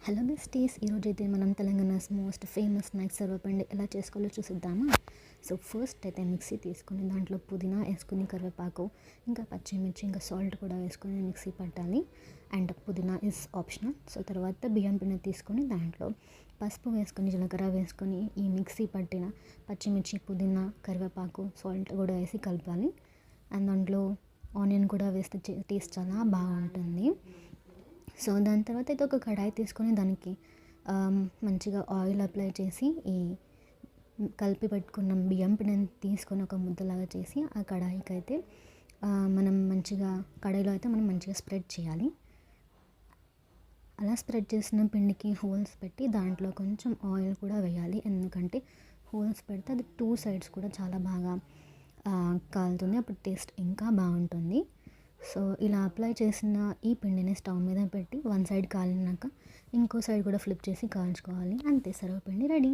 Hello besties, ఈరోజైతే మనం Telangana's most famous snacks సర్వపిండి ఎలా చేసుకోవాలో చూసిద్దామా. సో ఫస్ట్ అయితే మిక్సీ తీసుకొని దాంట్లో పుదీనా వేసుకుని, కరివేపాకు, ఇంకా పచ్చిమిర్చి, ఇంకా సాల్ట్ కూడా వేసుకొని మిక్సీ పట్టాలి. అండ్ పుదీనా ఇస్ ఆప్షనల్. సో తర్వాత బియ్యం పిండి తీసుకొని దాంట్లో పసుపు వేసుకొని, జీలకర్ర వేసుకొని, ఈ మిక్సీ పట్టిన పచ్చిమిర్చి, పుదీనా, కరివేపాకు, సాల్ట్ కూడా వేసి కలపాలి. అండ్ దాంట్లో ఆనియన్ కూడా వేస్తే టేస్ట్ చాలా బాగుంటుంది. సో దాని తర్వాత అయితే ఒక కడాయి తీసుకొని దానికి మంచిగా ఆయిల్ అప్లై చేసి ఈ కలిపి పెట్టుకున్న బియ్యం పిండిని తీసుకొని ఒక ముద్దలాగా చేసి ఆ కడాయికి అయితే మనం మంచిగా కడాయిలో అయితే మనం మంచిగా స్ప్రెడ్ చేయాలి. అలా స్ప్రెడ్ చేసిన పిండికి హోల్స్ పెట్టి దాంట్లో కొంచెం ఆయిల్ కూడా వేయాలి. ఎందుకంటే హోల్స్ పెడితే అది టూ సైడ్స్ కూడా చాలా బాగా కాలుతుంది, అప్పుడు టేస్ట్ ఇంకా బాగుంటుంది. సో ఇలా అప్లై చేసిన ఈ పిండిని స్టవ్ మీద పెట్టి వన్ సైడ్ కాలినాక ఇంకో సైడ్ కూడా ఫ్లిప్ చేసి కాల్చుకోవాలి. అంతే, సర్వపిండి రెడీ.